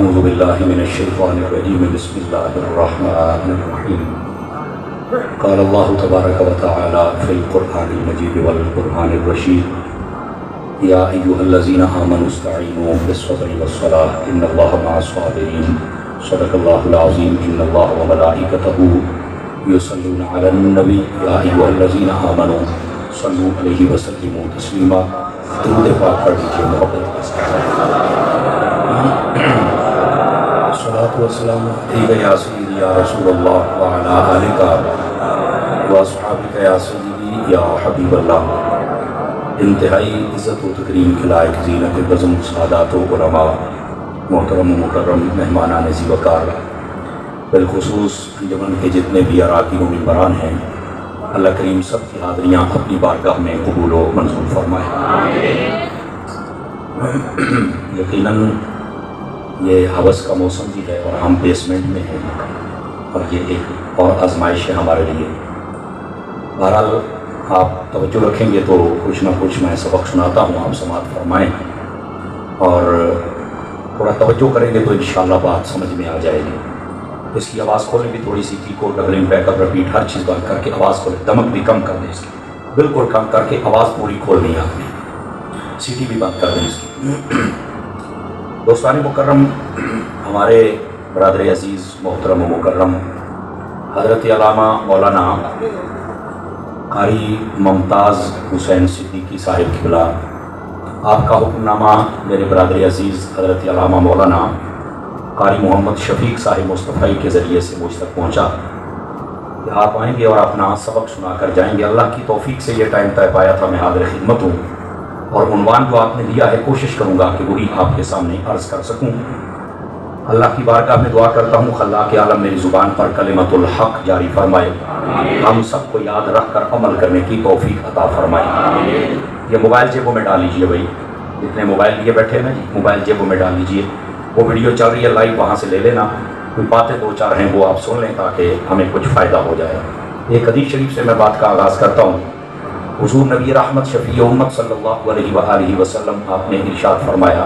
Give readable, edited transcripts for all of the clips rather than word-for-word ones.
أعوذ بالله من الشيطان الرجيم بسم الله الرحمن الرحيم قال الله تبارك وتعالى في القرآن المجيد والقرآن الرشيد يا أيها الذين آمنوا استعينوا بالصبر والصلاة إن الله مع الصابرين صدق الله العظيم إن الله وملائكته يصلون على النبي يا أيها الذين آمنوا صلوا عليه وسلموا تسليما درود پاک پڑھ لیجیے محبت کے ساتھ الصلاۃ والسلام علیک یا سیدی یا رسول اللہ وعلی آلک واصحابک یا سیدی یا حبیب اللہ۔ انتہائی عزت و تکریم کے لائق زینت بزم سادات و علماء، محترم و مکرم مہمانان ذی وقار، بالخصوص انجمن کے جتنے بھی اراکین و ممبران ہیں، اللہ کریم سب کی حاضریاں اپنی بارگاہ میں قبول و منظور فرمائے۔ یقیناً یہ حوث کا موسم بھی ہے اور ہم بیسمنٹ میں ہیں اور یہ ایک اور آزمائش ہے ہمارے لیے۔ بہرحال آپ توجہ رکھیں گے تو کچھ نہ کچھ میں سبق سناتا ہوں، آپ سماعت فرمائیں اور تھوڑا توجہ کریں گے تو انشاءاللہ بات سمجھ میں آ جائے گی۔ اس کی آواز کھولیں بھی تھوڑی سی، کو ڈبلنگ بیک اپ رپیٹ ہر چیز بند کر کے آواز کھولیں، دمک بھی کم کر دیں اس کی، بالکل کم کر کے آواز پوری کھولنی ہے آپ نے، سیٹی بھی بند کر دیں اس کی۔ دوستان مکرم، ہمارے برادر عزیز محترم و مکرم حضرت علامہ مولانا قاری ممتاز حسین صدیقی صاحب قبلہ، آپ کا حکم نامہ میرے برادر عزیز حضرت علامہ مولانا قاری محمد شفیق صاحب مصطفی کے ذریعے سے مجھ تک پہنچا کہ آپ آئیں گے اور اپنا سبق سنا کر جائیں گے۔ اللہ کی توفیق سے یہ ٹائم طے پایا تھا، میں حاضر خدمت ہوں اور عنوان جو آپ نے لیا ہے کوشش کروں گا کہ وہی آپ کے سامنے عرض کر سکوں۔ اللہ کی بارگاہ میں دعا کرتا ہوں خلاق عالم میری زبان پر کلمت الحق جاری فرمائے، ہم سب کو یاد رکھ کر عمل کرنے کی توفیق عطا فرمائے۔ یہ موبائل جیبوں میں ڈال لیجیے بھائی، جتنے موبائل لیے بیٹھے ہیں نا جی، موبائل جیبوں میں ڈال لیجیے، وہ ویڈیو چل رہی ہے لائیو، وہاں سے لے لینا، کوئی باتیں دو چار ہیں وہ آپ سن لیں تاکہ ہمیں کچھ فائدہ ہو جائے۔ ایک حدیث شریف سے میں بات کا آغاز کرتا ہوں۔ حضور نبی رحمت شفیع امت صلی اللہ علیہ وآلہ وسلم آپ نے ارشاد فرمایا،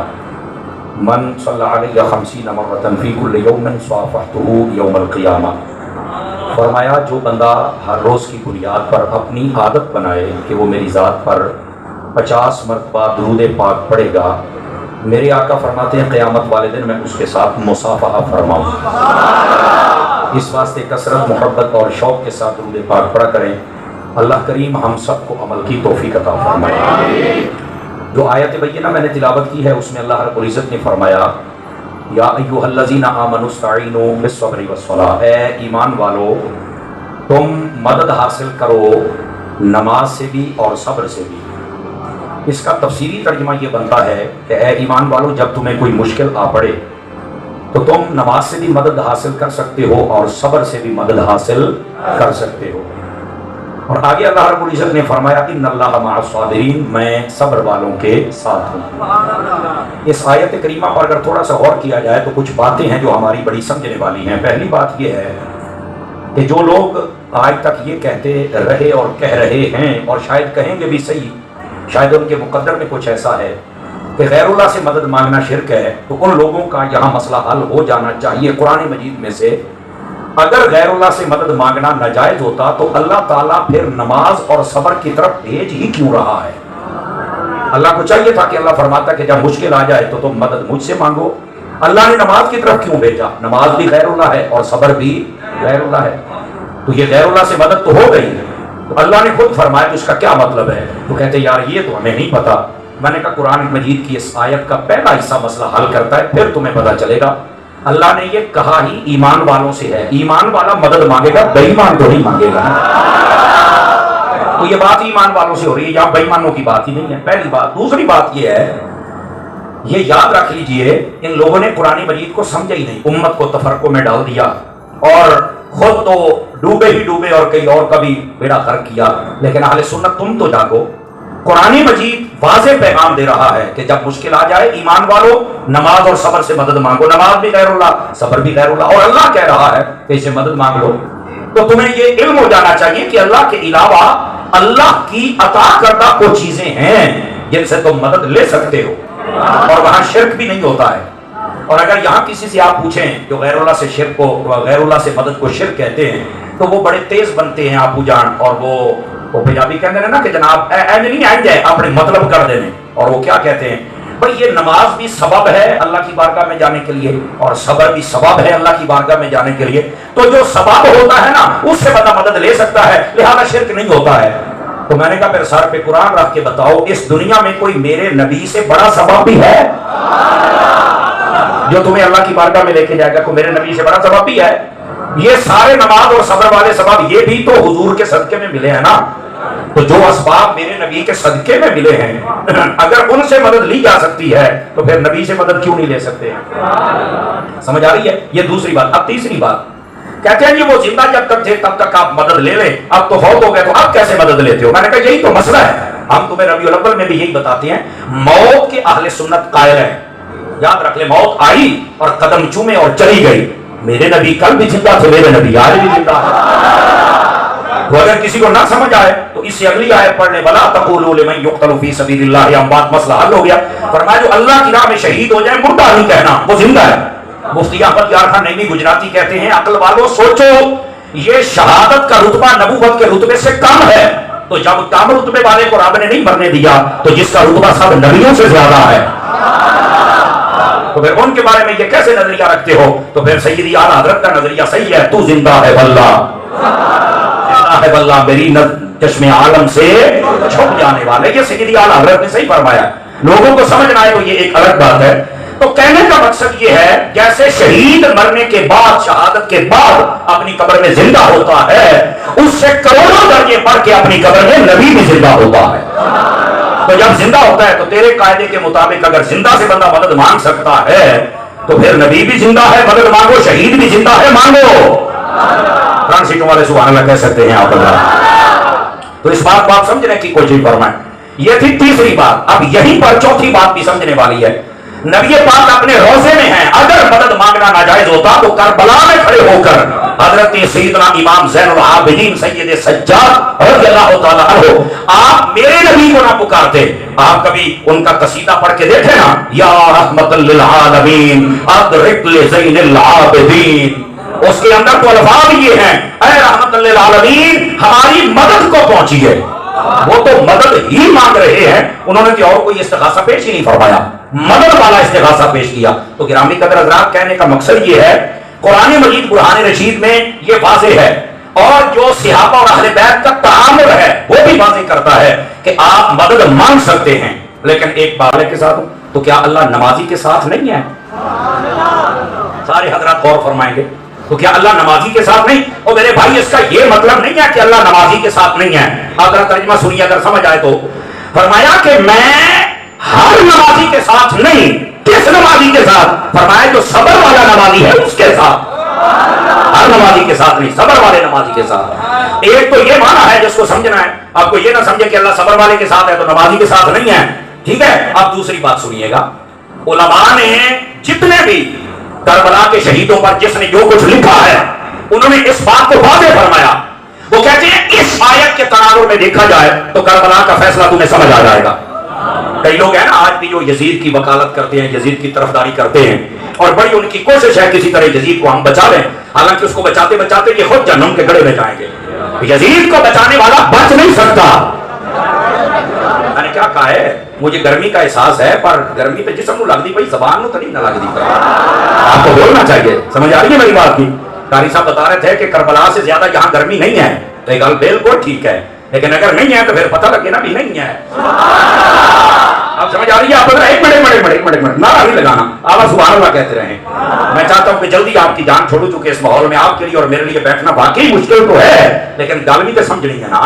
من صلی علیہ 50 مرۃ فی کل یوم صافحتہ یوم القیامہ، فرمایا جو بندہ ہر روز کی بنیاد پر اپنی عادت بنائے کہ وہ میری ذات پر 50 مرتبہ درود پاک پڑھے گا، میرے آقا فرماتے ہیں قیامت والے دن میں اس کے ساتھ مصافحہ فرماؤں۔ اس واسطے کثرت محبت اور شوق کے ساتھ درود پاک پڑھا کریں، اللہ کریم ہم سب کو عمل کی توفیق عطا فرمائے۔ جو آیت بینہ میں نے تلاوت کی ہے اس میں اللہ رب العزت نے فرمایا، یا ایھا الذین آمنوا استعینوا بالصبر والصلاۃ، اے ایمان والو تم مدد حاصل کرو نماز سے بھی اور صبر سے بھی۔ اس کا تفسیری ترجمہ یہ بنتا ہے کہ اے ایمان والو جب تمہیں کوئی مشکل آ پڑے تو تم نماز سے بھی مدد حاصل کر سکتے ہو اور صبر سے بھی مدد حاصل کر سکتے ہو۔ اور آگے اللہ رب العزت نے فرمایا ان اللہ مع الصابرین، میں صبر والوں کے ساتھ ہوں۔ اس آیت کریمہ پر اگر تھوڑا سا غور کیا جائے تو کچھ باتیں ہیں جو ہماری بڑی سمجھنے والی ہیں۔ پہلی بات یہ ہے کہ جو لوگ آج تک یہ کہتے رہے اور کہہ رہے ہیں اور شاید کہیں گے بھی صحیح، شاید ان کے مقدر میں کچھ ایسا ہے کہ غیر اللہ سے مدد مانگنا شرک ہے، تو ان لوگوں کا یہاں مسئلہ حل ہو جانا چاہیے۔ قرآن مجید میں سے اگر غیر اللہ سے مدد مانگنا ناجائز ہوتا تو اللہ تعالیٰ پھر نماز اور صبر کی طرف بھیج ہی کیوں رہا ہے؟ اللہ کو چاہیے تھا کہ اللہ فرماتا کہ جب مشکل آ جائے تو تم مدد مجھ سے مانگو۔ اللہ نے نماز کی طرف کیوں بھیجا؟ نماز بھی غیر اللہ ہے اور صبر بھی غیر اللہ ہے، تو یہ غیر اللہ سے مدد تو ہو گئی ہے۔ تو اللہ نے خود فرمایا کہ اس کا کیا مطلب ہے؟ تو کہتے یار یہ تو ہمیں نہیں پتا۔ میں نے کہا قرآن مجید کی اس آیت کا پہلا حصہ مسئلہ حل کرتا ہے، پھر تمہیں پتا چلے گا۔ اللہ نے یہ کہا ہی ایمان والوں سے ہے، ایمان والا مدد مانگے گا، بے ایمان تو نہیں مانگے گا۔ تو یہ بات ایمان والوں سے ہو رہی ہے، یہاں بے ایمانوں کی بات ہی نہیں ہے، پہلی بات۔ دوسری بات یہ ہے، یہ یاد رکھ لیجئے ان لوگوں نے قرآن مجید کو سمجھا ہی نہیں، امت کو تفرقوں میں ڈال دیا اور خود تو ڈوبے ہی ڈوبے اور کئی اور کا بھی بیڑا غرق کیا۔ لیکن اہل سنت تم تو جاگو، قرآن مجید واضح پیغام دے رہا ہے کہ جب مشکل آ جائے ایمان والو نماز اور صبر سے مدد مانگو۔ نماز بھی غیر اللہ، صبر بھی غیر اللہ، اور اللہ کہہ رہا ہے کہ اسے مدد مانگ لو۔ تو تمہیں یہ علم ہو جانا چاہیے کہ اللہ کے علاوہ اللہ کی عطا کردہ وہ چیزیں ہیں جن سے تم مدد لے سکتے ہو، اور وہاں شرک بھی نہیں ہوتا ہے۔ اور اگر یہاں کسی سے آپ پوچھیں جو غیر اللہ سے شرک کو، غیر اللہ سے مدد کو شرک کہتے ہیں، تو وہ بڑے تیز بنتے ہیں آپو جان، اور وہ پنجابی کہتے ہیں نا کہ جناب نہیں آئیں جائے اپنے مطلب کر دینے، اور وہ کیا کہتے ہیں بھئی یہ نماز بھی سبب ہے اللہ کی بارگاہ میں جانے کے لیے، اور صبر بھی سبب ہے اللہ کی بارگاہ میں جانے کے لیے، تو جو سبب ہوتا ہے نا اس سے بندہ مدد لے سکتا ہے، لہذا شرک نہیں ہوتا ہے۔ تو میں نے کہا پھر سر پہ قرآن رکھ کے بتاؤ اس دنیا میں کوئی میرے نبی سے بڑا سبب بھی ہے جو تمہیں اللہ کی بارگاہ میں لے کے جائے گا؟ کوئی میرے نبی سے بڑا سبب بھی ہے؟ یہ سارے نماز اور صبر والے سبب یہ بھی تو حضور کے صدقے میں ملے ہیں نا، تو جو اسباب میرے نبی کے صدقے میں ملے ہیں اگر ان سے مدد لی جا سکتی ہے تو پھر نبی سے مدد کیوں نہیں لے سکتے ہیں؟ سمجھ آ رہی ہے؟ یہ دوسری بات۔ اب تیسری بات کہتے ہیں یہ وہ زندہ جب تک تھے تب تک آپ مدد لے لیں، اب تو فوت ہو گئے تو اب کیسے مدد لیتے ہو؟ میں نے کہا یہی تو مسئلہ ہے، ہم تمہیں ربیع الاول میں بھی یہی بتاتے ہیں، موت کے اہل سنت قائل ہیں، یاد رکھ لے موت آئی اور قدم چومے اور چلی گئی، میرے نبی کل بھی زندہ تھے، میرے نبی آج بھی زندہ ہے۔ تو اگر کسی کو نہ سمجھ آئے تو اس سے اگلی آیت پڑھنے وَلَا تَقُولُوا لِمَن يُقْتَلُ فِي سَبِيلِ اللَّهِ اموات، مسئلہ حل ہو گیا۔ فرمایا جو اللہ کی راہ میں شہید ہو جائے مردہ نہیں کہنا، وہ زندہ ہے۔ مفتی احمد یار خان نعیمی گجراتی کہتے ہیں عقل والوں سوچو یہ شہادت کا رتبہ نبوت کے رتبے سے کم ہے، تو جب کم رتبے والے کو رب نے نہیں مرنے دیا تو جس کا رتبہ سب نبیوں سے زیادہ ہے، تو پھر ان کے بارے میں یہ کیسے نظریہ رکھتے ہو؟ تو پھر سیدی اعلیٰ حضرت کا نظریہ صحیح ہے، تو زندہ ہے واللہ، زندہ ہے واللہ میری چشم عالم سے چھپ جانے والے، یہ سیدی اعلیٰ حضرت نے صحیح فرمایا۔ لوگوں کو سمجھ نہ آئے تو یہ ایک الگ بات ہے۔ تو کہنے کا مقصد یہ ہے جیسے شہید مرنے کے بعد، شہادت کے بعد اپنی قبر میں زندہ ہوتا ہے، اس سے کروڑوں درجے بڑھ کے اپنی قبر میں نبی بھی زندہ ہوتا ہے۔ تو جب زندہ ہوتا ہے تو تیرے قاعدے کے مطابق اگر زندہ سے بندہ مدد مانگ سکتا ہے تو پھر نبی بھی زندہ ہے مدد مانگو، شہید بھی زندہ ہے مانگو۔ قرآن سیٹوں والے سبحان اللہ کہہ سکتے ہیں آپ اللہ۔ تو اس بات کو آپ سمجھنے کی کوشش فرمائیں۔ یہ تھی تیسری بات۔ اب یہیں پر چوتھی بات بھی سمجھنے والی ہے۔ نبی پاک اپنے روزے میں ہیں، اگر مدد مانگنا ناجائز ہوتا تو کربلا میں کھڑے ہو کر حضرت سیدنا امام زین العابدین سید سجاد رضی اللہ تعالیٰ عنہ آپ میرے نبی کو نہ پکارتے، آپ کبھی ان کا قصیدہ پڑھ کے دیکھیں نا، یا رحمت للعالمین ادرک لزین العابدین، اس کے اندر تو الفاظ یہ ہیں اے رحمت للعالمین ہماری مدد کو پہنچیے۔ وہ تو مدد ہی مانگ رہے ہیں، انہوں نے اور کوئی استغاثہ پیش ہی نہیں فرمایا، مدد والا استغاثہ پیش کیا۔ تو گرامی قدر حضرات کہنے کا مقصد یہ ہے قرآن مجید برہان رشید میں یہ واضح ہے، اور جو صحابہ اور اہل بیت کا تعامل ہے وہ بھی واضح کرتا ہے کہ آپ مدد مانگ سکتے ہیں، لیکن ایک بات کے ساتھ، تو کیا اللہ نمازی کے ساتھ نہیں ہے؟ سارے حضرات غور فرمائیں گے، تو کیا اللہ نمازی کے ساتھ نہیں؟ اور میرے بھائی اس کا یہ مطلب نہیں ہے کہ اللہ نمازی کے ساتھ نہیں ہے۔ اگر ترجمہ سنیے اگر سمجھ آئے تو، فرمایا کہ میں ہر نمازی کے ساتھ نہیں، کس نمازی کے ساتھ؟ فرمایا جو صبر والا نمازی ہے اس کے ساتھ، ہر نمازی کے ساتھ نہیں، صبر والے نمازی کے ساتھ۔ ایک تو یہ معنی ہے جس کو سمجھنا ہے، آپ کو یہ نہ سمجھے کہ اللہ صبر والے کے ساتھ ہے تو نمازی کے ساتھ نہیں ہے، ٹھیک ہے؟ اب دوسری بات سنیے گا، علماء نے جتنے بھی کربلا کے شہیدوں پر جس نے جو کچھ لکھا ہے انہوں نے اس بات کو واضح فرمایا، وہ کہتے ہیں اس آیت کے تناظر میں دیکھا جائے تو کربلا کا فیصلہ تمہیں سمجھ آ جائے گا۔ کئی لوگ ہیں نا آج بھی جو یزید کی وکالت کرتے ہیں، یزید کی طرفداری کرتے ہیں، اور بڑی ان کی کوشش ہے کسی طرح یزید کو ہم بچا لیں، حالانکہ اس کو بچاتے بچاتے یہ خود جہنم کے گڑھے میں جائیں گے۔ یزید کو بچانے والا بچ نہیں سکتا۔ میں نے کیا کہا ہے، مجھے گرمی کا احساس ہے پر گرمی پہ جسم نو لگ دی پئی، زبان نو تو نہیں نہ لگ دی پئی، آپ کو بولنا چاہیے۔ سمجھ آ رہی ہے میری بات کی؟ قاری صاحب بتا رہے تھے کہ کربلا سے زیادہ یہاں گرمی نہیں ہے، تو یہ گل بالکل ٹھیک ہے، لیکن اگر نہیں ہے تو پھر پتہ لگے نا بھی نہیں ہے۔ آپ سمجھ آ رہی ہے؟ آپ ایک منٹ نعرہ نہیں لگانا، آپ سبحان اللہ کہتے رہیں۔ میں چاہتا ہوں کہ جلدی آپ کی جان چھوڑو، چونکہ اس ماحول میں آپ کے لیے اور میرے لیے بیٹھنا واقعی مشکل تو ہے، لیکن گل بھی تو سمجھنی ہے نا۔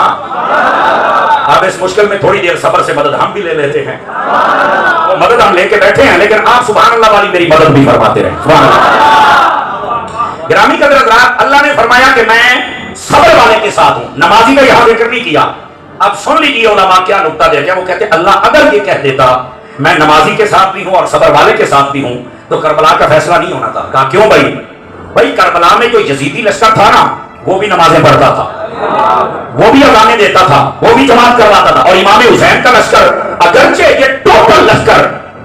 آپ اس مشکل میں تھوڑی دیر صبر سے مدد ہم بھی لے لیتے ہیں، وہ مدد ہم لے کے بیٹھے ہیں، لیکن آپ سبحان اللہ والی میری مدد بھی فرماتے رہیں۔ سبحان اللہ۔ گرامی قدر حضرات، اللہ نے فرمایا کہ میں صبر والے کے ساتھ ہوں، نمازی کا یہاں ذکر نہیں کیا۔ اب سن لیجیے علماء کیا نقطہ دے دیا، وہ کہتے ہیں اللہ اگر یہ کہہ دیتا میں نمازی کے ساتھ بھی ہوں اور صبر والے کے ساتھ بھی ہوں تو کربلا کا فیصلہ نہیں ہونا تھا۔ کہا کیوں بھائی کربلا میں جو یزیدی لشکر تھا نا وہ بھی نمازیں پڑھتا تھا، وہ بھی اذانیں دیتا تھا، وہ بھی جماعت کرواتا تھا، اور امام حسین کا لشکر اگرچہ یہ ٹوٹل لشکر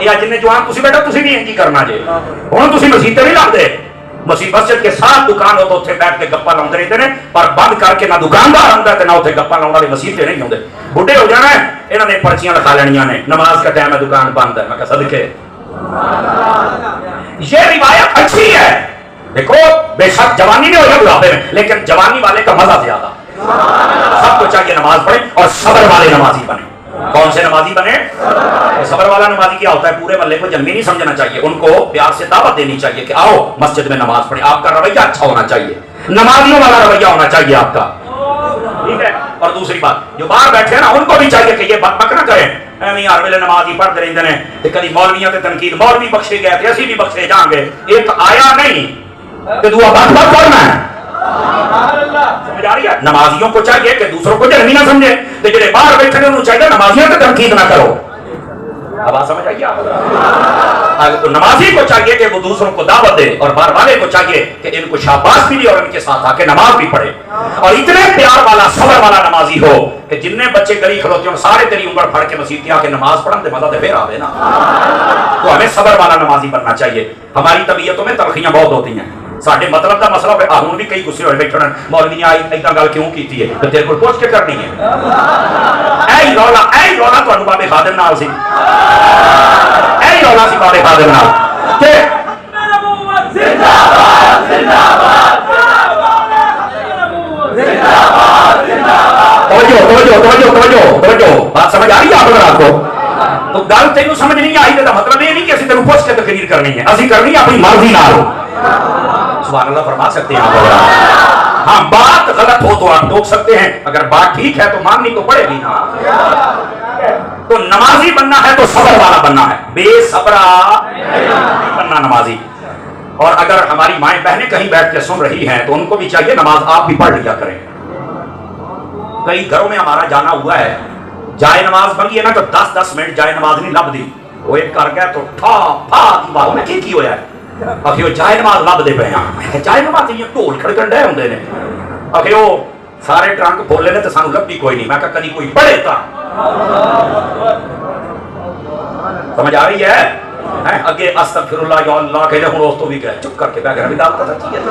یہ جن جوان تسی بیٹھو تسی بھی انجی کرنا جے ہن تسی مسیتے نہیں لگدے مسجد کے ساتھ دکان ہو تو اتنے بیٹھ کے گپا لاؤندے رہتے ہیں پر بند کر کے نہ دکاندار آتا ہے نہ اتنے گپا لاؤن والے مسیتے نہیں ہوندے بڈھے ہو جانا ہے انہوں نے پرچیاں لکھا لینیاں نے نماز کا ٹائم ہے دکان بند ہے میں کہا صدقے یہ روایت اچھی ہے دیکھو بے شک جوانی میں ہو یا بڑھاپے میں لیکن جوانی والے کا مزہ زیادہ سب کو چاہیے نماز پڑھے اور صبر والے نمازی بنے کون سے نمازی بنے صبر والا نمازی کیا ہوتا ہے پورے محلے کو جنگی نہیں سمجھنا چاہیے ان کو پیار سے دعوت دینی چاہیے کہ آؤ مسجد میں نماز پڑھیں آپ کا رویہ اچھا ہونا چاہیے نمازیوں والا رویہ ہونا چاہیے آپ کا ٹھیک ہے اور دوسری بات جو باہر بیٹھے ہیں نا ان کو بھی چاہیے کہ یہ بک بک نہ کریں میں ہر ویلے نماز ہی پڑھتے رہتے ہیں کہ کبھی مولویاں تے تنقید مولوی بخشے گئے تھے اسی بھی بخشے جائیں گے ایک آیا نہیں کہ دعا بک بک پڑھنا ہے نمازیوں کو چاہیے کہ دوسروں کو جرمی نہ سمجھے تو جڑے باہر بیٹھے انہوں چاہیے نمازیوں کو تنقید نہ کرو اب آپ سمجھ آئیے تو نمازی کو چاہیے کہ وہ دوسروں کو دعوت دے اور باہر والے کو چاہیے کہ ان کو شاباش ملی اور ان کے ساتھ آ کے نماز بھی پڑھے اور اتنے پیار والا صبر والا نمازی ہو کہ جتنے بچے گلی کھلوتے ہیں سارے تیری عمر پھڑ کے مسجد کے آ کے نماز پڑھن دے مزہ دے پھر آوے نا تو ہمیں صبر والا نمازی بننا چاہیے ہماری طبیعتوں میں تلخیاں بہت ہوتی ہیں ساڈے مطلب دا مسئلہ ہے ہن بھی کئی غصے ہوئے بیٹھے ہیں مولوی نے ایسا گل کیوں کیتی ہے تے تیرے کول پوچھ کے کرنی ہے اے رولا تانوں بابے خادم نال سی اے رولا سی بابے خادم نال تے زندہ باد زندہ باد توجہ بات سمجھ آ رہی ہے آپ لوگوں کو تو گل تینوں سمجھ نہیں آئی تو مطلب یہ نہیں کہ اسی تینوں پوچھ کے تقریر کرنی ہے اسی کرنی ہے اپنی مرضی نال سبحان اللہ فرما سکتے ہیں آپ ہاں بات غلط ہو تو آپ ٹوک سکتے ہیں اگر بات ٹھیک ہے تو ماننی تو پڑے گی نا تو نمازی بننا ہے تو صبر والا بننا ہے بے صبرا بننا نمازی اور اگر ہماری مائیں بہنیں کہیں بیٹھ کے سن رہی ہیں تو ان کو بھی چاہیے نماز آپ بھی پڑھ لیا کریں کئی گھروں میں ہمارا جانا ہوا ہے جائے نماز بنی ہے نا تو 10 منٹ جائے نماز نہیں لب دی وہ ایک کر گیا تو ٹھا پھا دیواروں میں کی ہویا ہے آخر وہ جائے نماز لب دے پے ہیں جائے نماز یہ ڈھول کھڑکن ڈے ہوندے نے آخر وہ سارے ٹرنک کھولے نے تو سانو لبھی کوئی نہیں میں کہا کدی کوئی پڑھے تا سمجھ آ رہی ہے اگے استغفر اللہ یا اللہ کہہ دے ہن اس تو بھی کہے چپ کر کے بیٹھ گھر میں دعوت سچی ہے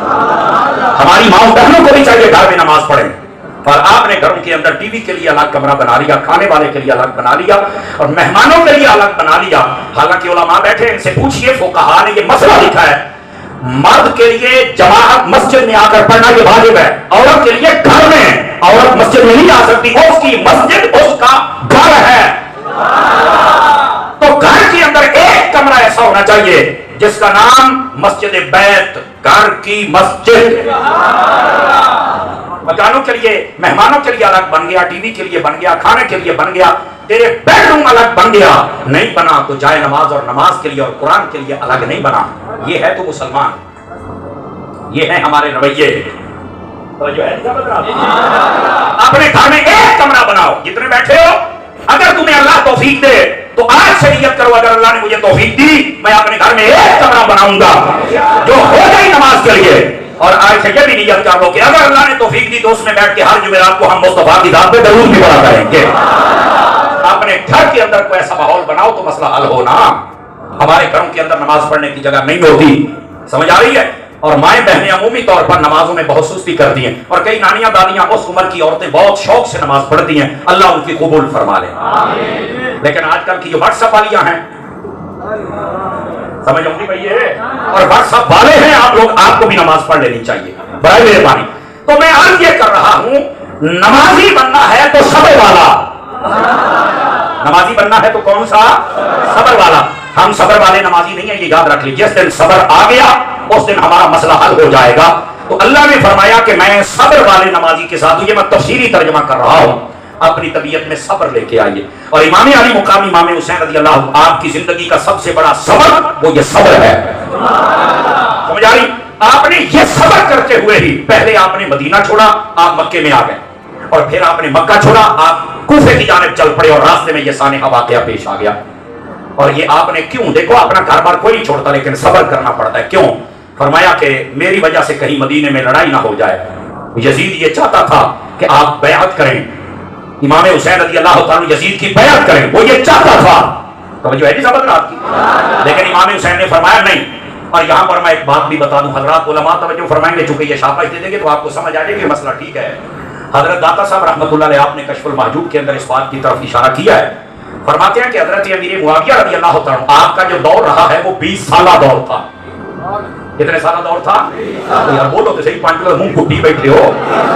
ہماری ماں بہنوں کو بھی چاہیے گھر میں نماز پڑھیں اور آپ نے گھروں کے اندر ٹی وی کے لیے الگ کمرہ بنا لیا کھانے والے کے لیے الگ بنا لیا اور مہمانوں کے لیے الگ بنا لیا حالانکہ علماء بیٹھے ان سے پوچھئے فقہاء نے یہ مسئلہ لکھا ہے مرد کے لیے جماعت مسجد میں آ کر پڑھنا یہ واجب ہے عورت کے لیے گھر میں عورت مسجد میں نہیں آ سکتی اس کی مسجد اس کا گھر ہے تو گھر کے اندر ایک کمرہ ایسا ہونا چاہیے جس کا نام مسجد بیت گھر کی مسجد مکانوں کے لیے مہمانوں کے لیے الگ بن گیا ٹی وی کے لیے بن گیا کھانے کے لیے بن گیا تیرے بیڈ روم الگ بن گیا نہیں بنا تو جائے نماز اور نماز کے لیے اور قرآن کے لیے الگ نہیں بنا یہ ہے تو مسلمان یہ ہے ہمارے رویے اپنے گھر میں ایک کمرہ بناؤ جتنے بیٹھے ہو اگر تمہیں اللہ توفیق دے تو آج سے نیت کرو اگر اللہ نے مجھے توفیق دی میں اپنے گھر میں ایک کمرہ بناؤں گا جو ہو گئی نماز کے لیے اور آج سے یہ بھی نیت کر لو کہ اگر اللہ نے توفیق دی تو اس میں بیٹھ کے ہر جمعرات کو ہم مصطفیٰ کی ذات پہ درود بھی پڑھا کریں گے اپنے گھر کے اندر کوئی ایسا ماحول بناؤ تو مسئلہ حل ہونا ہمارے گھروں کے اندر نماز پڑھنے کی جگہ نہیں ہوتی سمجھ آ رہی ہے اور مائیں بہنیں عمومی طور پر نمازوں میں بہت سستی کرتی ہیں اور کئی نانیاں دادیاں اس عمر کی عورتیں بہت شوق سے نماز پڑھتی ہیں اللہ ان کی قبول فرما لے لیکن آج کل کی جو واٹس ایپ والیاں ہیں سمجھ آؤں گی بھائی اور واٹس ایپ والے ہیں آپ لوگ آپ کو بھی نماز پڑھ لینی چاہیے برائے مہربانی تو میں عرض یہ کر رہا ہوں نمازی بننا ہے تو صبر والا نمازی بننا ہے تو کون سا صبر والا ہم صبر والے نمازی نہیں ہیں یہ یاد رکھ لیجیے جس دن صبر آ گیا اس دن ہمارا مسئلہ حل ہو جائے گا تو اللہ نے فرمایا کہ میں صبر والے نمازی کے ساتھ یہ میں تفصیلی ترجمہ کر رہا ہوں اپنی طبیعت میں صبر لے کے آئیے اور امام علی مقام امام حسین رضی اللہ آپ کی زندگی کا سب سے بڑا صبر وہ یہ صبر ہے سمجھ آ رہی آپ نے یہ صبر کرتے ہوئے ہی پہلے آپ نے مدینہ چھوڑا آپ مکے میں آ گئے اور پھر آپ نے مکہ چھوڑا آپ کوفے کی جانب چل پڑے اور راستے میں یہ سانحہ واقعہ پیش آ گیا اور یہ آپ نے کیوں دیکھو اپنا گھر بار کوئی نہیں چھوڑتا لیکن صبر کرنا پڑتا ہے کیوں فرمایا کہ میری وجہ سے کہیں مدینے میں لڑائی نہ ہو جائے یزید یہ چاہتا تھا کہ آپ بیعت کریں امام حسین رضی اللہ تعالیٰ یزید کی بیعت کریں وہ یہ چاہتا تھا توجہ ہے جی سبق رات کی؟ لیکن امام حسین نے فرمایا نہیں. اور یہاں پر میں ایک بات بھی بتا دوں, حضرات علماء توجہ فرمائیں گے, چونکہ یہ شاباش دے دیں گے تو آپ کو سمجھ آ جائے گا یہ مسئلہ ٹھیک ہے. حضرت داتا صاحب رحمۃ اللہ علیہ آپ نے کشف المحجوب کے اندر اس بات کی طرف اشارہ کیا ہے. فرماتے ہیں کہ حضرت امیر معاویہ رضی اللہ تعالیٰ آپ کا جو دور رہا ہے وہ 20 سالہ دور تھا. کتنے سالہ دور تھا؟ یار بولو تو صحیح, 5 منہ کٹی بیٹھے ہو,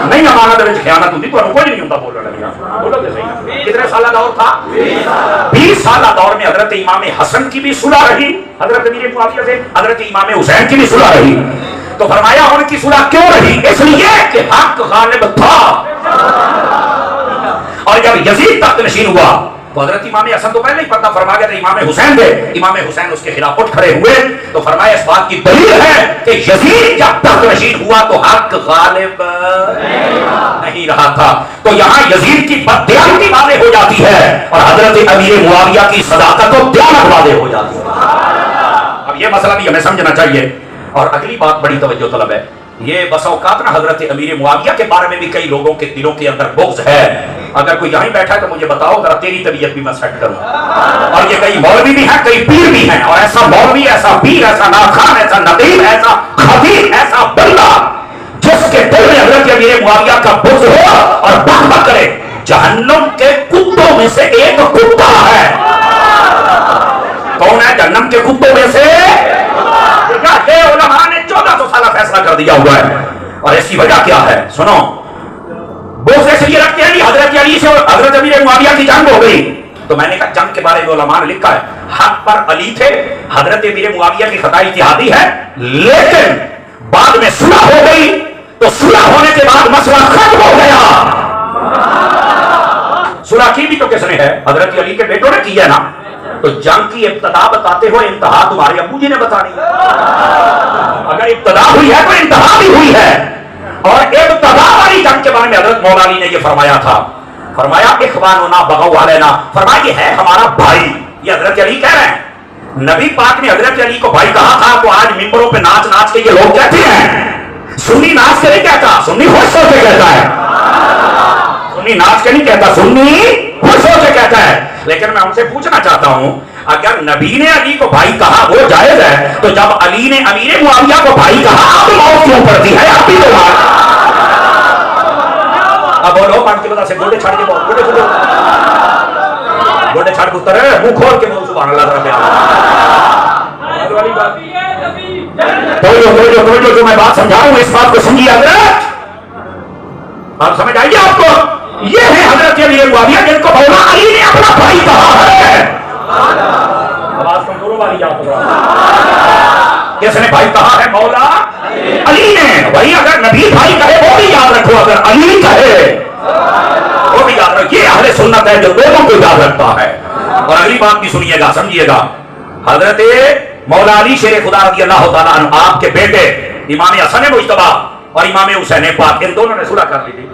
نہیں امانت وچ خیانت ہوندی, تمہیں کوئی نہیں ہوتا بولنے لگا, بولو تو صحیح. کتنے سالہ دور تھا؟ 20 سالہ دور میں حضرت امام حسن کی بھی صلح رہی حضرت امیر معاویہ سے, حضرت امام حسین کی بھی صلح رہی. تو فرمایا ان کی صلح کیوں رہی؟ اس لیے کہ حق غالب تھا. اور جب یزید تخت نشین ہوا تو حضرت امام حسن تو پہلے ہی پردہ فرما گیا تھا, امام حسین تھے, امام حسین اس کے خلاف اٹھ کھڑے ہوئے. تو فرمایا اس بات کی دلیل ہے کہ یزید جب تخت نشین ہوا تو حق غالب نہیں رہا تھا. تو یہاں یزید کی بددیانتی واضح ہو جاتی ہے اور حضرت امیر معاویہ کی صداقت و دیانت واضح ہو جاتی ہے. اب یہ مسئلہ بھی ہمیں سمجھنا چاہیے. اور اگلی بات بڑی توجہ طلب ہے, یہ بس اوقات نا حضرت امیر معاویہ کے بارے میں بھی کئی لوگوں کے دلوں کے اندر بغض ہے. اگر کوئی یہیں بیٹھا ہے تو مجھے بتاؤ ذرا, تیری طبیعت بھی میں سیٹ کروں. اور یہ کئی مولوی بھی ہیں, کئی پیر بھی ہیں, اور ایسا مولوی, ایسا پیر, ایسا ناخان, ایسا ندیم, ایسا خطیب, ایسا بندہ جس کے دل میں حضرت امیر معاویہ کا بغض ہو اور بک بک کرے, جہنم کے کتوں میں سے ایک کتا ہے. کون ہے جہنم کے کتوں میں سے؟ یہ علماء نے 1400 سالہ فیصلہ کر دیا ہوا ہے. اور اس کی وجہ کیا ہے سنو, بغض اس لیے رکھتے ہیں حضرت علی سے اور حضرت امیر معاویہ کی جنگ ہو گئی. تو میں نے کہا جنگ کے بارے میں علماء نے لکھا ہے حق پر علی تھے, حضرت امیر معاویہ کی خطا اتحادی ہے, لیکن بعد میں صلح ہو گئی. تو صلح ہونے کے بعد مسئلہ ختم ہو گیا. صلح کی بھی تو کس نے ہے؟ حضرت علی کے بیٹوں نے کی ہے نا. تو جنگ کی ابتدا بتاتے ہو, انتہا تمہارے ابو جی نے بتانی. اگر ابتدا ہوئی ہے تو انتہا بھی ہوئی ہے. اور ابتدا والی جنگ کے بارے میں حضرت مولا علی نے یہ فرمایا تھا, فرمایا اخواننا بغوا علینا, فرمایا یہ ہے ہمارا بھائی. یہ حضرت علی کہہ رہے ہیں. نبی پاک نے حضرت علی کو بھائی کہا تھا, تو آج ممبروں پہ ناچ ناچ کے یہ لوگ کہتے ہیں. سنی ناچ کے نہیں کہتا, سنی خوش ہو کے کہتا ہے. سنی ناچ کے نہیں کہتا, سنی خوش ہو کے کہتا ہے. لیکن میں ان سے پوچھنا چاہتا ہوں, اگر نبی نے علی کو بھائی کہا وہ جائز ہے, تو جب علی نے امیر معاویہ کو بھائی کہا اب موت کیوں پڑتی ہے؟ اب بھی تو بات. اب بولو پانچ کی وجہ سے گوڑے چھاڑ کے بہت گوڑے چھوڑو, گوڑے چھاڑ کے اتر ہے, منہ کھول کے بول سبحان اللہ ذرا پیار. جو میں بات سمجھاؤں اس بات کو سمجھیے حضرت, آپ سمجھ آئیے آپ کو. یہ ہے حضرت امیر معاویہ جن کو مولا علی نے اپنا بھائی کہا ہے. آواز کمزوروں والی آپ کو کس نے بھائی کہا ہے؟ مولا علی نے. وہی اگر نبی بھائی کہے وہ بھی یاد رکھو, اگر علی کہے وہ بھی یاد رکھو. یہ اہل سنت ہے جو دونوں کو یاد رکھتا ہے. اور اگلی بات بھی سنیے گا, سمجھیے گا. حضرت مولا علی شیر خدا رضی اللہ تعالیٰ عنہ آپ کے بیٹے امام حسن مجتبی اور امام حسین پاک, ان دونوں نے صلح کر لی تھی.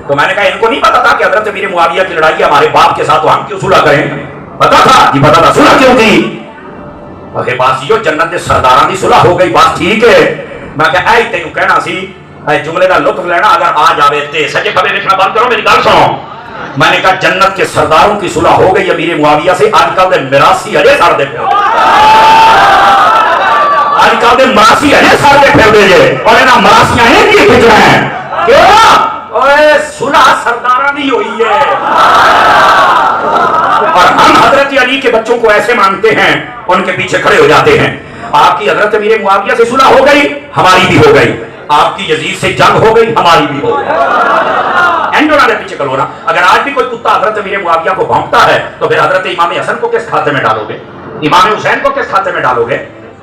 تو میں نے کہا ان کو نہیں پتا تھا کہ حضرت امیر معاویہ کی لڑائی ہمارے باپ کے ساتھ, تو ہم کیوں صلح کریں؟ پتا تھا جی, پتا تھا. صلح کیوں کی؟ اگے بات یہ جنت کے سرداراں دی صلح ہو گئی, بات ٹھیک ہے. میں کہ اے تینوں کہنا سی, اے جملے کا لطف لینا اگر آ جاوے تے سجے کھبے دیکھنا بند کرو, میری گل سنو. میں نے کہا جنت کے سرداروں کی صلح ہو گئی امیر معاویہ سے, آج کل دے مراسی اجے سر دے پھر, آج کل دے مراسی اجے سر دے پھر دے جے, اور انہاں مراسیاں ہیں کی کھچ رہے ہیں. کیوں؟ اوے صلح سرداراں دی ہوئی ہے. اور ہم حضرت علی کے بچوں کو ایسے مانتے ہیں, ان کے پیچھے کھڑے ہو جاتے ہیں. آپ کی حضرت امیر معاویہ سے صلح ہو گئی, ہماری بھی ہو گئی. آپ کی یزید سے جنگ ہو گئی, ہماری بھی ہو گئی. اینڈونا کے پیچھے کھڑو نا. اگر آج بھی کوئی کتا حضرت امیر معاویہ کو بھونکتا ہے تو پھر حضرت امام حسن کو کس کھاتے میں ڈالو گے؟ امام حسین کو کس کھاتے میں ڈالو گے؟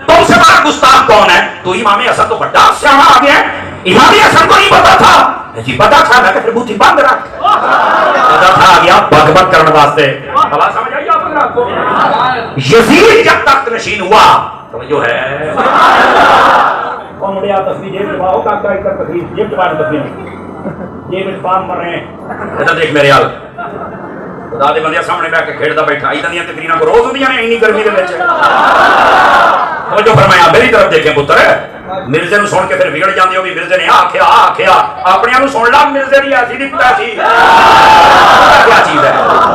تم سے بڑا گستاخ کون ہے؟ تو امام حسن تو بڑا سیاح آ گیا. امام حسن کو نہیں پتا تھا؟ جی پتا تھا. میں کہ پھر بوتھی بند رکھ, پتا تھا آ گیا بک بک کرنے واسطے. بات سمجھ آئی آپ کو؟ یزید جب تخت نشین ہوا تو جو ہے وہ مڑیا تصویر جیب دباؤ کا کیا کر تصویر جیب دبا تصویر جیب میں پام مر رہے ہیں. ادھر دیکھ میرے حال, خدا دے بندے سامنے بیٹھ کے کھیڑتا بیٹھا. ادھر دیا تقریرا کو روز ہوندیاں نے اینی گرمی دے وچ. وہ جو فرمایا میری طرف دیکھیں پتر, مرزے نو سن کے پھر بگڑ جاندے ہو بھی مرزے نے آکھیا آکھیا. اپنے نو سن لا, مرزے دی ایسی دی پتا سی کیا چیز ہے.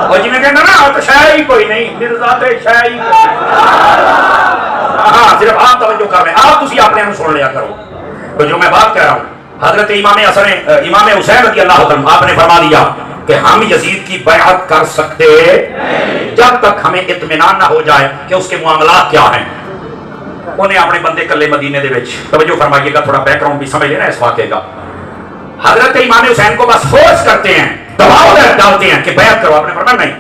اور جی میں کہنا نا تو شاید ہی کوئی نہیں, مرزا تے شاہی ہاں صرف آپ توجہ کر رہے ہیں، آپ تسی اپنے سن لیا کرو. تو جو میں بات کہہ رہا ہوں، حضرت امام حسین رضی اللہ عنہ آپ نے فرما دیا کہ ہم یزید کی بیعت کر سکتے جب تک ہمیں اطمینان نہ ہو جائے کہ اس کے معاملات کیا ہیں. انہیں اپنے بندے کلے مدینے دے وچ، توجہ فرمائیے گا، تھوڑا بیک گراؤنڈ بھی سمجھ لینا اس واقعے کا. حضرت امام حسین کو بس فورس کرتے ہیں، دباؤ ڈالتے ہیں کہ بیعت کرو. آپ نے فرمایا نہیں.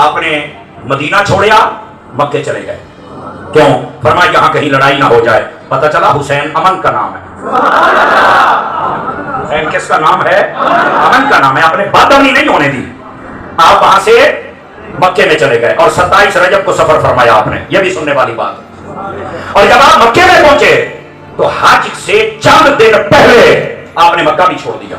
آپ نے مدینہ چھوڑیا، مکے چلے گئے. کیوں؟ فرمایا یہاں کہیں لڑائی نہ ہو جائے. پتہ چلا حسین امن کا نام ہے. حسین کس کا نام ہے؟ امن کا نام ہے. آپ نے بدامنی نہیں ہونے دی. آپ وہاں سے مکے میں چلے گئے اور 27 رجب کو سفر فرمایا آپ نے. یہ بھی سننے والی بات ہے. اور جب آپ مکے میں پہنچے تو حج سے چند دن پہلے آپ نے مکہ بھی چھوڑ دیا.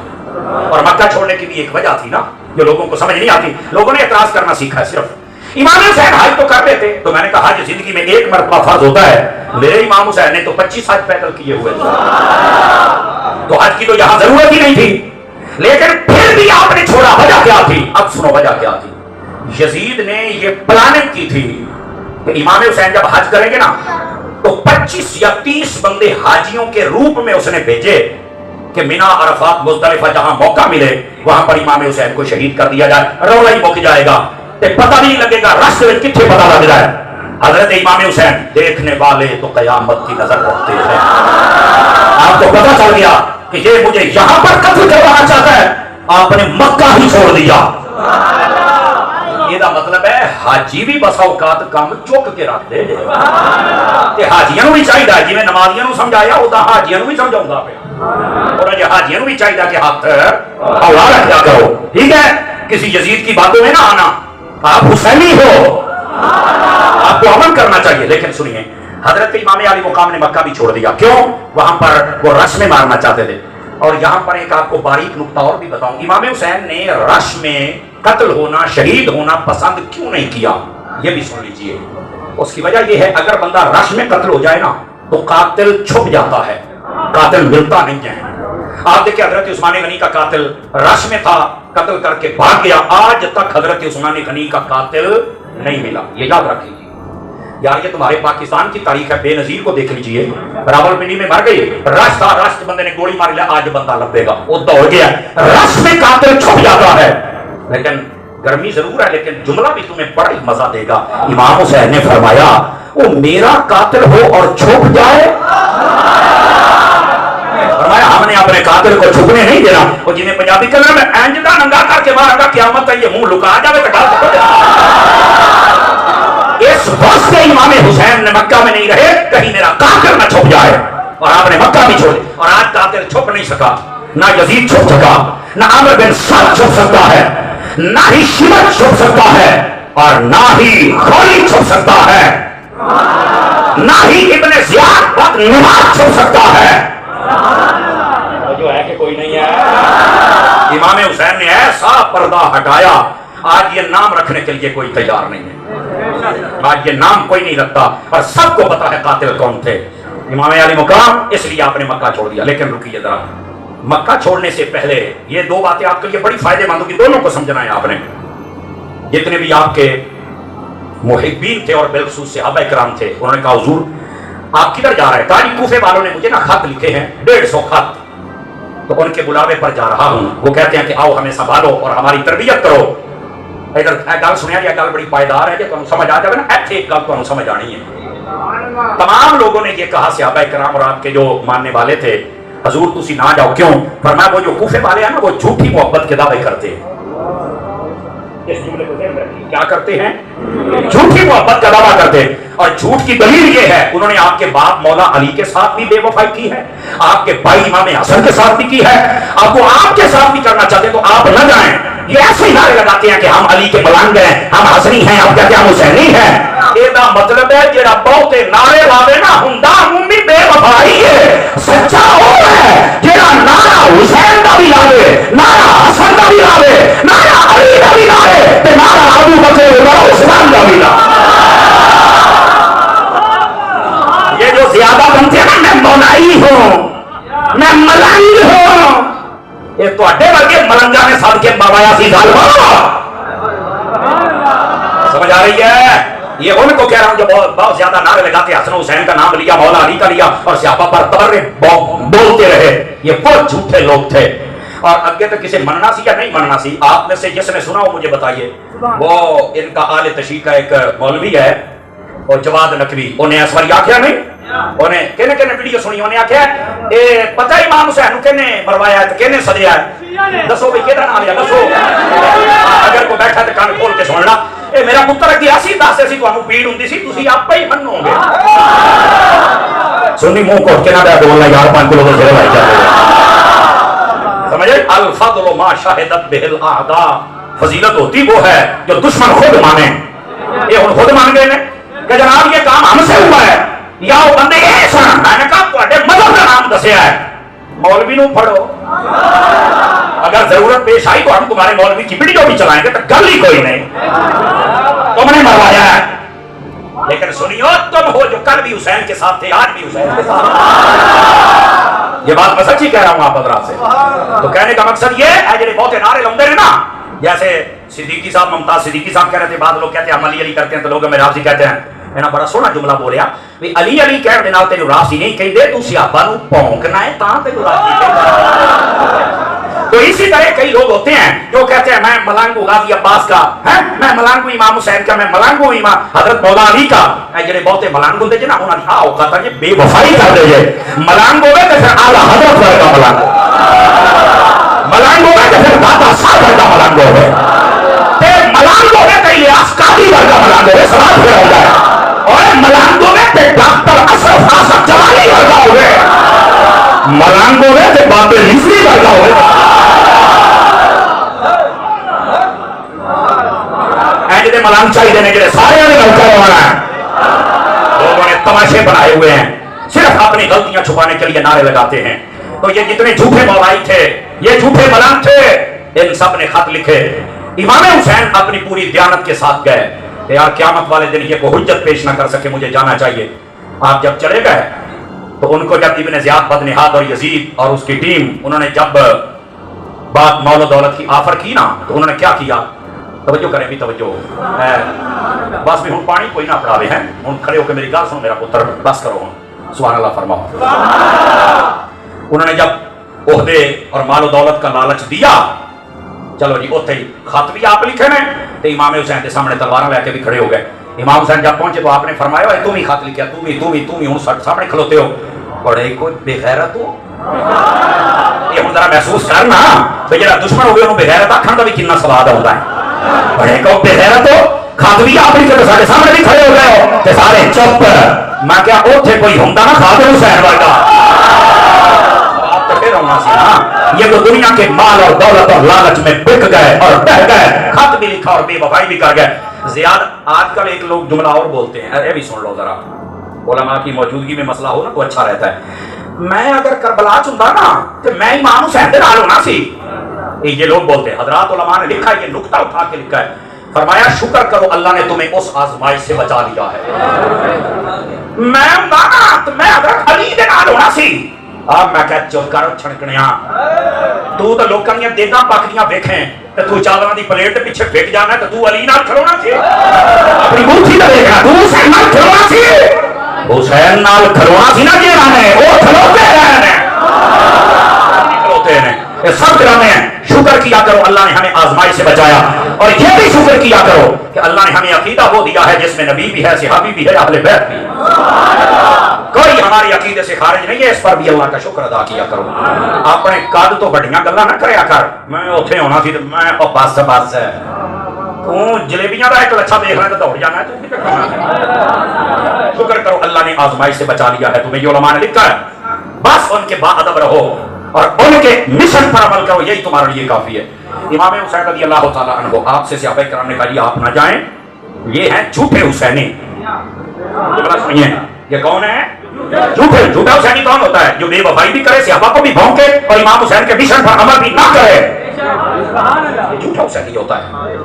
اور مکہ چھوڑنے کی بھی ایک وجہ تھی نا جو لوگوں کو سمجھ نہیں آتی. لوگوں نے اعتراض کرنا سیکھا ہے صرف. امام حسین حج تو کر لیتے، تو میں نے کہا حج زندگی میں ایک مرتبہ فرض ہوتا ہے. میرے امام حسین نے تو 25 حج پیدل کیے ہوئے تھے، تو حج کی تو یہاں ضرورت ہی نہیں تھی. لیکن پھر بھی آپ نے چھوڑا. وجہ کیا تھی؟ اب سنو وجہ کیا تھی. یزید نے یہ پلاننگ کی تھی کہ امام حسین جب حج کریں گے نا تو 25 یا 30 بندے حاجیوں کے روپ میں اس نے بھیجے کہ مینا، عرفات، مزدلفہ جہاں موقع ملے وہاں پر امام حسین کو شہید کر دیا جائے. رولا ہی مک جائے گا، پتہ نہیں لگے گا رشتے میں کتنے پتہ لگ جائے. حضرت امام حسین دیکھنے والے تو قیامت کی نظر رکھتے ہیں. آپ کو پتہ چل گیا کہ یہ مجھے یہاں پر قتل کروانا چاہتا ہے، آپ نے مکہ ہی چھوڑ دیا. یہ مطلب ہے حاجی بھی بسا اوقات کام چک کے رکھ دے کہ حاجیاں بھی چاہیے جی میں نمازیاں سمجھایا ہوتا حاجیاں بھی سمجھاؤں گا پہ، اور حاجیاں بھی چاہیے کہ ہاتھ اولا رکھا کرو. ٹھیک ہے، کسی یزید کی باتوں میں نہ آنا. آپ حسینی ہو، آپ کو امن کرنا چاہیے. لیکن سنیے، حضرت امام علی مقام نے مکہ بھی چھوڑ دیا. کیوں؟ وہاں پر وہ رش میں مارنا چاہتے تھے. اور یہاں پر ایک آپ کو باریک نقطہ اور بھی بتاؤں. امام حسین نے رش میں قتل ہونا، شہید ہونا پسند کیوں نہیں کیا، یہ بھی سن لیجئے. اس کی وجہ یہ ہے اگر بندہ رش میں قتل ہو جائے نا تو قاتل چھپ جاتا ہے، قاتل ملتا نہیں ہے. آپ دیکھیں حضرت عثمان غنی کا قاتل رش میں تھا، قتل کر کے بھاگ گیا. آج تک حضرت عثمان غنی کا قاتل نہیں ملا. یہ یاد رکھ لیجیے یار. یہ تمہارے پاکستان کی تاریخ ہے. بے نظیر کو دیکھ لیجیے، راولپنڈی میں مر گئی، رش تھا، رش بندے نے گولی مار لیا. آج بندہ لبے گا، وہ دوڑ گیا. رش میں قاتل چھپ جاتا ہے. لیکن گرمی ضرور ہے، لیکن جملہ بھی تمہیں بڑا ہی مزہ دے گا. امام حسین نے فرمایا وہ میرا قاتل ہو اور چھپ جائے. فرمایا ہم نے اپنے قاتل کو چھپنے نہیں دینا. وہ جنہیں پنجابی کلر میں اینجدہ ننگا کر کے مارا گا، قیامت ہے یہ منہ لکا جاوے تو ڈال سکو. اس واسطے امام حسین نے مکہ میں نہیں رہے کہیں میرا قاتل نہ چھپ جائے، اور آپ نے مکہ بھی چھوڑے. اور آج قاتل چھپ نہیں سکا، نہ یزید چھپ سکا، نہ عمرو بن سعد چھپ سکتا ہے، نہ ہی شمر چھپ سکتا ہے، اور نہ ہی خالد چھپ سکتا ہے، نہ ہی ابن زیاد بد نماز چھپ سکتا ہے. جو ہے کہ کوئی نہیں ہے. امام حسین نے ایسا پردہ ہٹایا، آج یہ نام رکھنے کے لیے کوئی تیار نہیں ہے. آج یہ نام کوئی نہیں رکھتا، اور سب کو پتا ہے قاتل کون تھے. امام علی مقام، اس لیے آپ نے مکہ چھوڑ دیا. لیکن رکیے ذرا، مکہ چھوڑنے سے پہلے یہ دو باتیں آپ کے لیے بڑی فائدے مند ہوگی. دونوں کو سمجھنا ہے آپ نے. جتنے بھی آپ کے محبین تھے اور بالخصوص صحابہ کرام تھے، انہوں نے کہا حضور آپ کدھر جا رہے ہیں؟ قاری کوفے والوں نے مجھے نا خط لکھے ہیں 150 خط، تو ان کے بلاوے پر جا رہا ہوں. وہ کہتے ہیں کہ آؤ ہمیں سنبھالو اور ہماری تربیت کرو. ادھر گل سنیا جی، گل بڑی پائیدار ہے کہ تمہیں سمجھ آ جائے نا. ایسے ایک گل تمہیں سمجھ آنی ہے. تمام لوگوں نے یہ کہا، صحابہ کرام اور آپ کے جو ماننے والے تھے، حضور تسی نہ جاؤ. کیوں؟ فرمایا وہ جو کوفے والے ہیں نا وہ جھوٹی محبت کے دعوے کرتے ہیں. اس جملے کو کیا کرتے ہیں؟ جھوٹی محبت کا دعویٰ کرتے ہیں. اور جھوٹ کی دلیل یہ ہے انہوں نے آپ کے باپ مولا علی کے ساتھ بھی بے وفائی کی ہے، آپ کے بھائی امام حسن کے ساتھ بھی کی ہے. اب وہ آپ کے ساتھ بھی کرنا چاہتے تو آپ نہ جائیں. یہ ایسے ہی نعرے لگاتے ہیں کہ ہم علی کے ملنگ ہیں، ہم حسنی ہیں، ہم کہتے ہیں ہم حسینی ہیں. یہ مطلب ہے جڑا بہتے نعرے لاوے نا ہوندا مومن بے وفائی ہے. سچا وہ ہے جڑا نعرہ حسین دا بھی لاوے، نعرہ حسن دا بھی لاوے، نعرہ علی دا بھی لاوے، تے نعرہ ابو بکر عمر عثمان دا بھی لاوے. یہ جو زیادہ بنتے ہیں نا میں مولائی ہوں، میں ملنگ ہوں، یہ تواڈے ورگے ملنگاں نے سب کے مروایا سی ظالما. سمجھ آ رہی ہے؟ یہ ان کو کہہ رہا ہوں جو بہت زیادہ نعرے لگاتے حسن حسین کا نام لیا، مولا علی کا لیا اور صحابہ پر تبرک بولتے رہے، یہ وہ جھوٹے لوگ تھے۔ اور اگے تو کسی مننا سی یا نہیں مننا سی؟ آپ میں سے جس نے سنا ہو مجھے بتائیے۔ وہ ان کا آل تشیع کا ایک مولوی ہے اور جواد نقوی، انہیں اس واری آکھیا نہیں، انہیں کہنے ویڈیو سنی، انہیں آکھیا اے پتہ امام حسین کہنے مروایا ہے تو کہنے سدیا ہے، دسو بھئی کہدا نام لیا دسو۔ اگر کوئی بیٹھا تو کان کھول کے سننا، اے میرا پتر اگے اسی دسے سی تانوں پیڑ ہوندی سی، تسی آپ ہی منو گے۔ سنی منہ کوٹ کے نہ بیا بولنا یار 5 کلو سے بھائی چاہے سمجھے۔ الفضل ما شاہدت بہ الاعداء، فضیلت ہوتی وہ ہے جو دشمن خود مانے۔ یہ ہن خود مان گئے نے کہ جناب یہ کام ہم سے ہوا ہے، یا وہ بندے یہ سن، میں نے کہا تواڈے مذہب کا نام دسیا ہے، مولوی نو پڑھو، اگر ضرورت پیش آئی تو ہم تمہارے مولوی کی ویڈیو بھی چلائیں گے، تو گل ہی کوئی نہیں، تم نے مروایا ہے۔ لیکن سنیو، تم ہو جو کل بھی حسین کے ساتھ تھے، آج بھی حسین کے ساتھ۔ یہ بات میں سچی کہہ رہا ہوں آپ حضرات سے۔ تو کہنے کا مقصد یہ ہے جڑے بہتے نعرے لاؤندے نے نا، جیسے صدیقی صاحب، ممتاز صدیقی صاحب کہہ رہے تھے، بعض لوگ کہتے ہیں ہم علی علی کرتے ہیں تو لوگ میرے آپ سے کہتے ہیں، ہے نا، بڑا سونا جملہ بولیا بھی علی علی کہنے دے نال تینوں راضی نہیں کہندے، تو صحابہ نو پونکنا ہے تاں تینوں راضی کہندے۔ تو اسی طرح کئی لوگ ہوتے ہیں جو کہتے ہیں میں ملنگ ہوں غازی عباس کا، میں ملنگ ہوں امام حسین کا، میں ملنگ ہوں امام حضرت مولا علی کا۔ جڑے بہتے ملنگ ہوندے جے نا، انہاں دی اوقات ہے بے وفائی کر دے جے، ملنگ ہوے تے پھر اعلی حضرت ورگا ملنگ، ملنگ ہوے تے پھر داتا صاحب ورگا ملنگ ہوے، تے ملنگ ہوے تے الیاس قادری ورگا ملنگ ہوے، سوال پھر ہوندا ہے، اور ملنگ ہوے تے ڈاکٹر اشرف حسن جلالی ورگا ہوے، ملنگ ہوے تے بابے رضوی ورگا ہوے۔ جڑے ملنگ چاہیے نے، جڑے سارے نے نوکر ہونا ہے، لوگوں نے تماشے بنائے ہوئے ہیں، صرف اپنی غلطیاں چھپانے کے لیے نعرے لگاتے ہیں۔ تو یہ جتنے جھوٹے مولائی تھے، یہ جھوٹے ملنگ تھے، ان سب نے خط لکھے۔ امام حسین اپنی پوری دیانت کے ساتھ گئے کہ یار قیامت والے دن یہ کوئی حجت پیش نہ کر سکے، مجھے جانا چاہیے۔ آپ جب چلے گئے تو ان کو جب ابن زیاد بدنہاد اور یزید اور اس کی ٹیم، انہوں نے جب بات مول و دولت کی آفر کی نا، تو انہوں نے کیا کیا؟ توجہ کریں بھی، توجہ بس بھی ہوں پانی کوئی نہ پڑاوے ہیں، ہوں کھڑے ہو کے میری گل سنو میرا پتر، بس کرو ہوں، سبحان اللہ فرماؤ۔ انہوں نے جب عہدے اور مال و دولت کا لالچ دیا، چلو جی اوتھے ہی خط بھی آپ لکھے نے، تو امام حسین کے سامنے تلواراں لے کے بھی کھڑے ہو گئے۔ امام حسین جب پہنچے تو آپ نے فرمایا تم ہی خط لکھیا، تم ہی ہوں سامنے کھلوتے ہو، پڑھے کوئی بے غیرت ہو؟ یہ ہوں ذرا محسوس کرنا کہ جڑا دشمن ہوگی انہوں بے غیرت آکھن دا بھی کتنا سواد آتا ہے۔ بڑے کو بے غیرت ہو، خط بھی آپ لکھے تو سارے سامنے بھی کھڑے ہو گئے ہو، تے سارے چپ۔ میں کیا اوتھے کوئی ہوندا نا خادم حسین ورگا، یہ تو دنیا کے مال اور دولت اور لالچ میں بک گئے اور بہ گئے، خط بھی لکھا اور بے وفائی بھی کر گئے۔ زیاد آج کل ایک لوگ جملہ اور بولتے ہیں، یہ بھی سن لو ذرا، علماء کی موجودگی میں مسئلہ ہو نا تو اچھا رہتا ہے۔ میں اگر کربلا چندا نا تو میں امام حسین دے نال ہونا سی، یہ لوگ بولتے ہیں۔ حضرات علماء نے لکھا ہے، یہ نقطہ اٹھا کے لکھا ہے، فرمایا شکر کرو اللہ نے تمہیں اس آزمائش سے بچا لیا ہے۔ میں تو میں حضرت علی دے نال ہونا سی۔ اب میں کہہ چپ کر چھڑکنیاں، تو لوکاں دیاں دیگاں پکدیاں ویکھیں تے تو چاولاں دی پلیٹ دے پیچھے ٹک جانا تے تو علی نال کھڑونا سی، اپنی بوتھی تے دیکھنا، تو حسین نال کھڑونا سی، حسین نال کھڑونا سی نا جیڑا نے او کھڑوتے رہے نے، کھڑوتے نے، یہ سب ڈرامے ہیں۔ شکر کیا کرو اللہ نے ہمیں آزمائش سے بچایا، اور یہ بھی شکر کیا کرو کہ اللہ نے ہمیں عقیدہ وہ دیا ہے جس میں نبی بھی ہے، صحابی بھی ہے، اہل بیت بھی ہے، کوئی ہماری عقیدے سے خارج نہیں ہے، اس پر بھی اللہ کا شکر ادا کیا کرو۔ اپنے قد تو بڑیاں گلاں نہ کریا کر، میں اوتھے ہونا سی تے میں او بس ہے، تو جلیبیاں دا ایک لچھا دیکھ لے تو دوڑ جانا ہے، تو کتے کرنا۔ شکر کرو اللہ نے آزمائش سے بچا لیا ہے تمہیں، یہ علماء نے لکھا ہے، بس ان کے باادب رہو اور ان کے مشن پر عمل کرو، یہی تمہارے لیے کافی ہے۔ امام حسین رضی اللہ تعالیٰ عنہ آپ سے صحابہ کرام نے کہا یہ آپ نہ جائیں، یہ ہیں جھوٹے حسینی۔ سنیے یہ کون ہے؟ جھوٹا حسینی کون ہوتا ہے؟ جو بے وفائی بھی کرے، صحابہ کو بھی بھونکے اور امام حسین کے مشن پر عمل بھی نہ کرے، یہ جھوٹا حسینی ہوتا ہے۔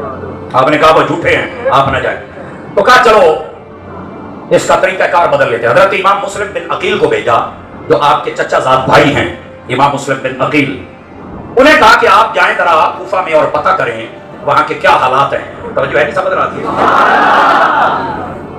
آپ نے کہا وہ جھوٹے ہیں، آپ نہ جائیں، تو کہا چلو اس کا طریقہ کار بدل لیتے۔ حضرت امام مسلم بن عقیل کو بھیجا جو آپ کے چچا زاد بھائی ہیں، امام مسلم بن عقیل، انہیں کہا کہ آپ جائیں ذرا کوفہ میں اور پتہ کریں وہاں کے کیا حالات ہیں۔ توجہ ہے نہیں سمجھ رہا تھی؟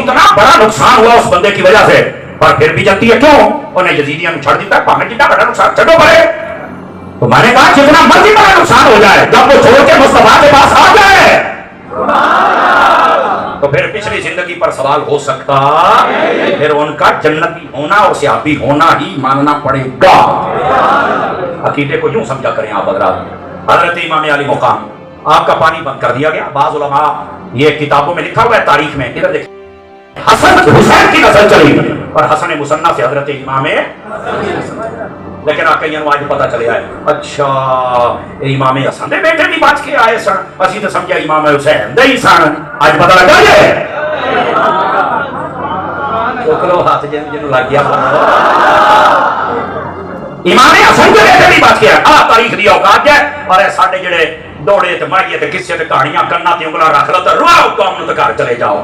اتنا بڑا نقصان ہوا اس بندے کی وجہ سے، پر پھر بھی جلتی ہے کیوں؟ انہیں یزیدیوں چھڑ دیتا ہے، پانے جتنا بڑا نقصان چھڑو پڑے. تو میں نے کہا جتنا مرضی بڑا نقصان ہو جائے، جب وہ چھوڑ کے مصطفیٰ کے پاس آ جائے تو پھر پچھلی زندگی پر سوال ہو سکتا، پھر ان کا جنتی ہونا اور صحابی ہونا ہی ماننا پڑے گا. عقیدے کو یوں سمجھا کریں آپ حضرات. حضرت امام علی مقام آپ کا پانی بند کر دیا گیا. بعض علماء یہ کتابوں میں لکھا ہوا ہے تاریخ میں، ادھر دیکھیں، حسن حسین کی نسل چلی اور حسن مصنع سے حضرت امام، لیکن آکئیاں آج پتا چلے آئے اچھا امام حسن دے بیٹے بھی بچ کے آئے سن، اسی تو سمجھا امام حسین دے ہی سن. آج پتا لگا یہ چوکلو ہاتھ جن لگ گیا امام حسن دے بیٹے بھی بچ کے آئے. تاریخ دی اوقات ہے اور ساڈے جڑے دوڑے تے ماریے تے قصے تے کہانیاں کرنا تے انگلاں رکھ لو تے رواؤ قوم نوں تے گھر چلے جاؤ.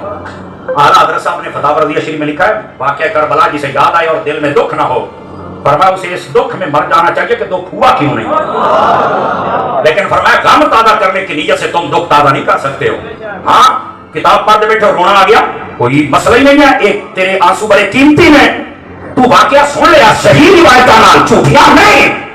اعلیٰ حضرت صاحب نے فتاوی رضیہ شریف میں لکھا ہے واقعہ کربلا جسے یاد آئے اور دل میں دکھ نہ ہو، فرمایا اسے اس دکھ میں مر جانا چاہیے کہ دکھ ہوا کیوں نہیں، لیکن فرمایا غم تازہ کرنے کی نیت سے تم دکھ تازہ نہیں کر سکتے ہو. ہاں کتاب پڑھتے بیٹھے رونا آ گیا، کوئی مسئلہ ہی نہیں ہے، ایک تیرے آنسو بڑے قیمتی ہیں، تو واقعہ سن لیا صحیح روایتاں نال، جھوٹیاں نہیں.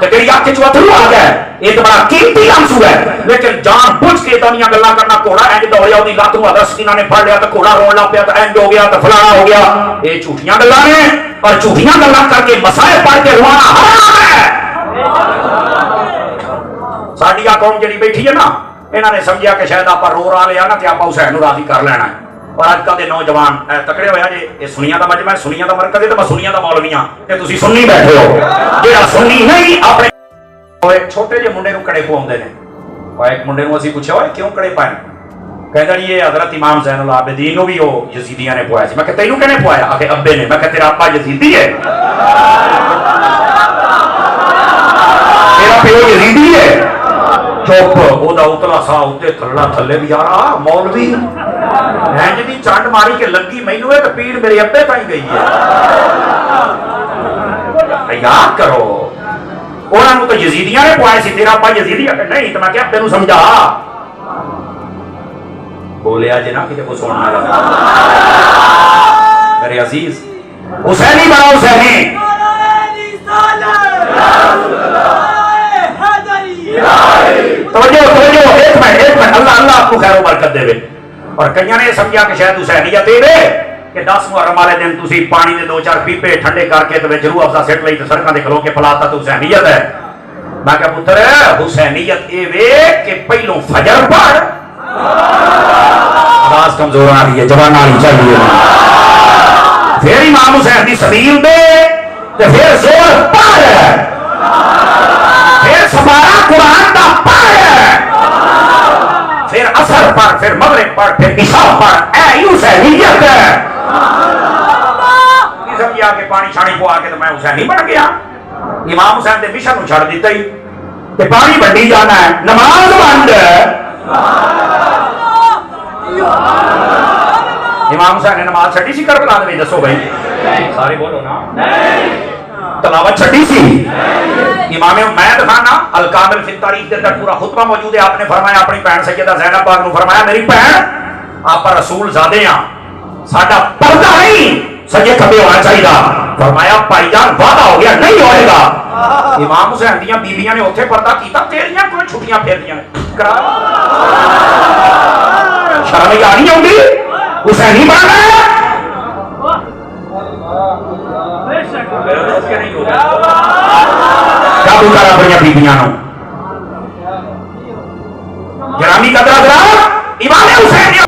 تیری آنکھ چ اتھرو آ گئے، یہ تو بڑا قیمتی آنسو ہے، لیکن جان بوجھ کے اتنی گلاں کرنا، گھوڑا اینج دوڑیا اودی لت نوں اگر سکینہ نے پھڑ لیا تو گھوڑا رون لگ پیا تو اینج ہو گیا تو فلانا ہو گیا، یہ جھوٹیاں گلاں نے اور جھوٹیاں گلاں کر کے مسائل پڑھ کے روانا حرام ہے. ساڈی قوم جڑی بیٹھی ہے نا، انہاں نے سمجھیا کہ شاید آپ رو را لیا نا تے آپ حسین نوں راضی کر لینا ہے. اور اج کل دے نوجوان تکڑے ہویا جی، یہ سنیاں دا مجمع ہے، سنیاں دا مرکز ہے تے میں سنیاں دا مولوی ہاں تے تسی سنی بیٹھے ہو. جڑا سنی نہیں اپنے ایک چھوٹے جے منڈے نوں کڑے پواندے نے، اور ایک منڈے نوں اسی پوچھیا ہوئے کیوں کڑے پائے، کہندا جی یہ حضرت امام زین العابدین نوں بھی وہ یزیدیاں نے پوایا سی. میں کہ تینوں کہنے پوایا؟ آکھے ابے نے. میں کہ تیرا ابا یزیدی ہے؟ تیرا پیو یزیدی ہے؟ چپ. او دا اتلا سا اوتے تھلا تھلے بھی یارا مولوی اینج دی چنڈ ماری کے لگی مینوں تے پیڑ میرے ابے تائیں گئی ہے. یاد کرو انہاں نوں تو یزیدیاں نے پوایا سی، تیرا ابا یزیدی ہے؟ نہیں. تو میں کہ ابے نوں سمجھا. بولیا جی نا کتے کو سننا لگا. میرے عزیز حسینی بڑا حسینی. توجہ توجہ، ایک منٹ اللہ اللہ آپ کو خیر و برکت دے. اور کئیاں نے سمجھا کہ شاید حسینیت یہ کہ 10 محرم والے دن تسی پانی دے 2-4 پیپے ٹھنڈے کر کے تے روح افزا سٹ لئی تے سڑکاں تے کھلو کے پلاتا تو حسینیت ہے. میں کہا پتر حسینیت اے وے کہ پہلوں فجر پڑھ. آواز کمزور آ رہی ہے، جوان آ رہی چاہیے. پھر امام حسین دی سبیل دے تے پھر زور پڑھ، پھر سپارہ قرآن دا پڑھ، پھر عصر پڑھ، پھر مغرب پڑھ، پھر عشاء پڑھ. اے حسینیت ہے. سمجھا کہ پانی چھاڑی پوا کے تو میں حسینی بن گیا. امام حسین دے مشن نوں چھڑ دیتا ہی تے پانی بنڈی جانا ہے، نماز بند. امام حسین نے نماز چھڑی سی کربلا دے وچ؟ دسو بھائی سارے بولو نا. تلاوت چھڑی سی. امام میں دکھانا الکامل فی التاریخ کے اندر پورا خطبہ موجود ہے. آپ نے فرمایا اپنی بہن سیدہ زینب پاک نو فرمایا میری بہن آپ پر رسول زادے ہیں، ساڈا پردہ نہیں سجے کھبے ہونا چاہیے. فرمایا بھائی جان وعدہ ہو گیا نہیں ہوئے گا. امام حسین دیاں بیویاں نے اوتھے پردہ کیتا، تیریاں کوئی چھٹیاں پھیردیاں کرا. شرم ہی آنی ہوگی حسینی بن گئے. کیا بکارا اپنی بیویاں نو گرامی قدر امام حسین